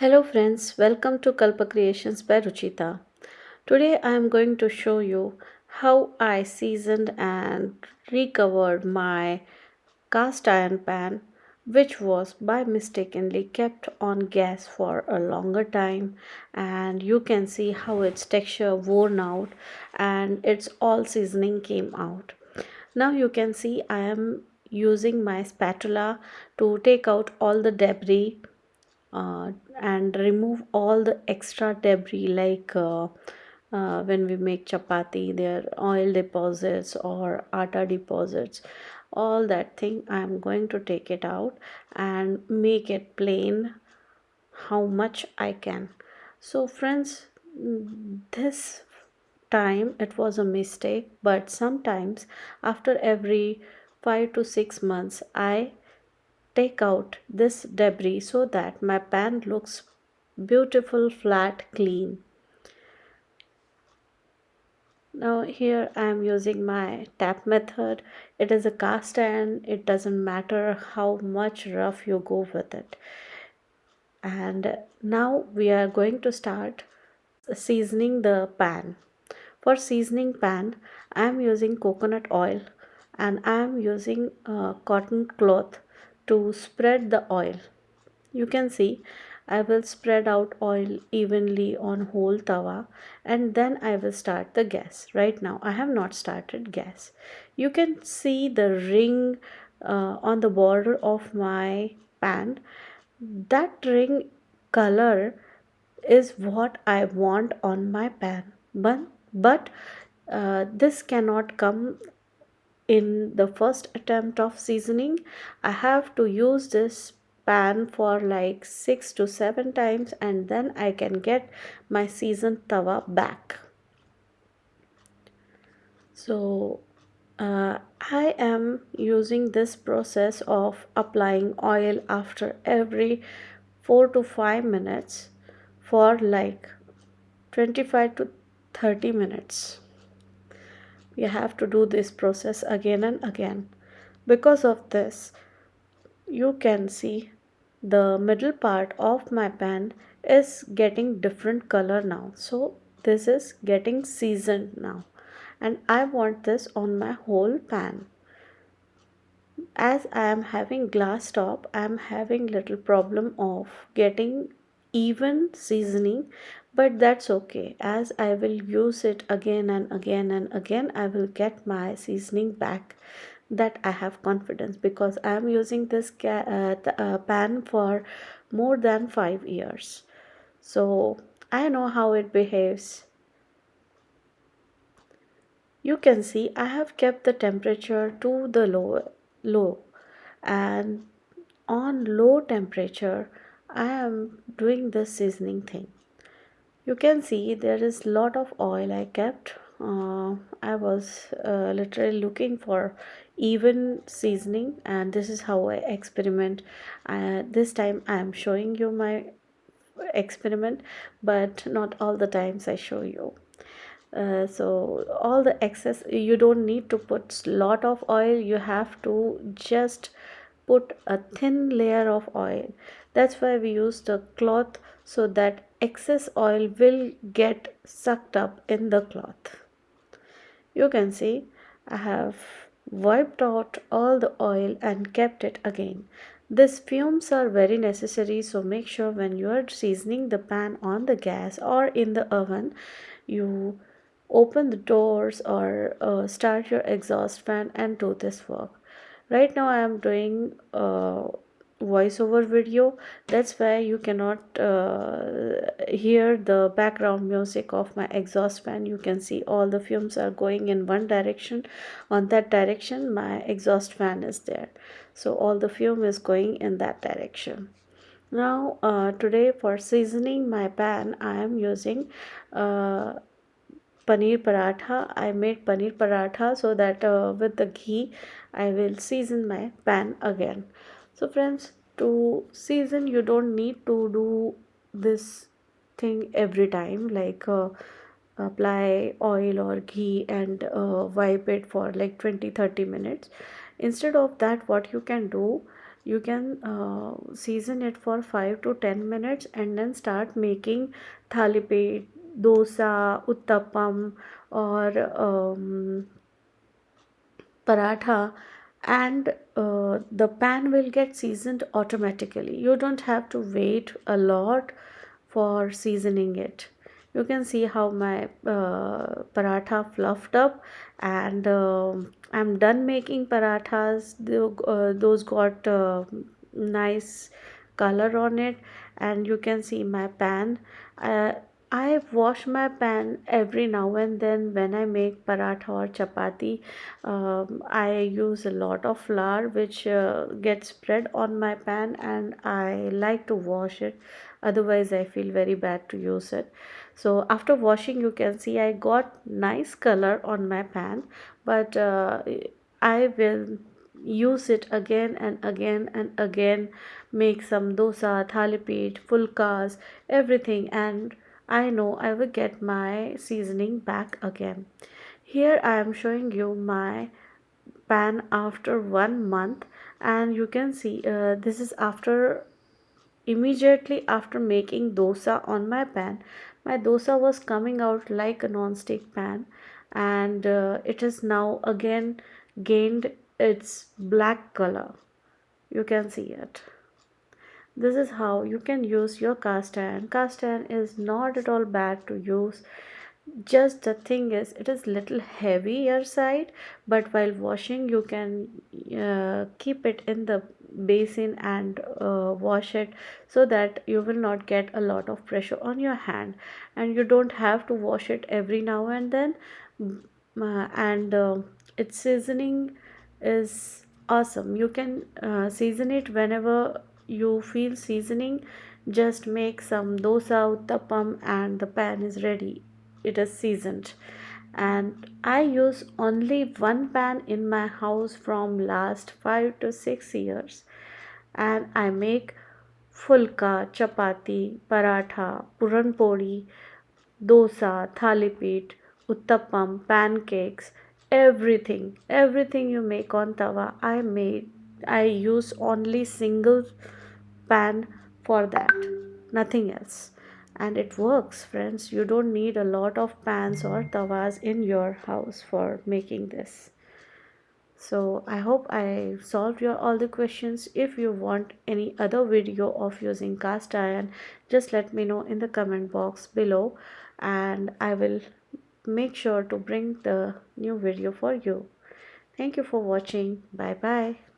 Hello friends, welcome to Kalpa Creations by Ruchita. Today I am going to show you how I seasoned and recovered my cast iron pan which was by mistakenly kept on gas for a longer time, and you can see how its texture worn out and its all seasoning came out. Now you can see I am using my spatula to take out all the debris and remove all the extra debris like when we make chapati there oil deposits or atta deposits, all that thing I am going to take it out and make it plain how much I can. So friends, this time it was a mistake, but sometimes after every 5 to 6 months I take out this debris so that my pan looks beautiful, flat, clean. Now here I am using my tap method. It is a cast iron. It doesn't matter how much rough you go with it. And now we are going to start seasoning the pan. For seasoning pan, I am using coconut oil and I am using a cotton cloth to spread the oil. You can see I will spread out oil evenly on whole tawa and then I will start the gas. Right now I have not started gas. You can see the ring on the border of my pan. That ring color is what I want on my pan. But this cannot come in the first attempt of seasoning. I have to use this pan for like 6 to 7 times and then I can get my seasoned tawa back. So I am using this process of applying oil after every 4 to 5 minutes for like 25 to 30 minutes. You have to do this process again and again. Because of this, you can see the middle part of my pan is getting different color now. So this is getting seasoned now, and I want this on my whole pan. As I am having glass top, I am having little problem of getting even seasoning, but that's okay. As I will use it again and again and again, I will get my seasoning back. That I have confidence because I am using this pan for more than 5 years. So I know how it behaves. You can see I have kept the temperature to the low, and on low temperature I am doing this seasoning thing. You can see there is lot of oil I kept. I was literally looking for even seasoning, and this is how I experiment. This time I am showing you my experiment, but not all the times I show you. So all the excess, you don't need to put lot of oil. You have to just put a thin layer of oil. That's why we use the cloth, so that excess oil will get sucked up in the cloth. You can see I have wiped out all the oil and kept it again. These fumes are very necessary, so make sure when you are seasoning the pan on the gas or in the oven, you open the doors or start your exhaust fan and do this work. Right now I am doing voiceover video. That's why you cannot hear the background music of my exhaust fan. You can see all the fumes are going in one direction. On that direction my exhaust fan is there, so all the fume is going in that direction. Now today for seasoning my pan I am using uh, paneer paratha. I made paneer paratha so that with the ghee I will season my pan again. So friends, to season you don't need to do this thing every time, like apply oil or ghee and wipe it for like 20-30 minutes. Instead of that, what you can do, You can season it for 5 to 10 minutes and then start making thalipet, dosa, uttapam, or paratha, and the pan will get seasoned automatically. You don't have to wait a lot for seasoning it. You can see how my paratha fluffed up, and I'm done making parathas. Those got nice color on it, and you can see my pan. uh, I wash my pan every now and then when I make paratha or chapati. I use a lot of flour which gets spread on my pan, and I like to wash it. Otherwise, I feel very bad to use it. So after washing, you can see I got nice color on my pan, but I will use it again and again and again, make some dosa, thalipit, fulkas, everything, and I know I will get my seasoning back again. Here I am showing you my pan after 1 month, and you can see this is after, immediately after making dosa on my pan. My dosa was coming out like a non-stick pan, and it is now again gained its black color. You can see it. This is how you can use your cast iron. Cast iron is not at all bad to use. Just the thing is, it is little heavier side, but while washing, you can keep it in the basin and wash it, so that you will not get a lot of pressure on your hand, and you don't have to wash it every now and then. And its seasoning is awesome. You can season it whenever you feel seasoning. Just make some dosa, uttapam, and the pan is ready. It is seasoned. And I use only one pan in my house from last 5 to 6 years, and I make fulka, chapati, paratha, puran pori, dosa, thalipit, uttapam, pancakes, everything you make on tawa, I use only single pan for that, nothing else. And it works, friends. You don't need a lot of pans or tawas in your house for making this. So I hope I solved your all the questions. If you want any other video of using cast iron, just let me know in the comment box below, and I will make sure to bring the new video for you. Thank you for watching. Bye bye.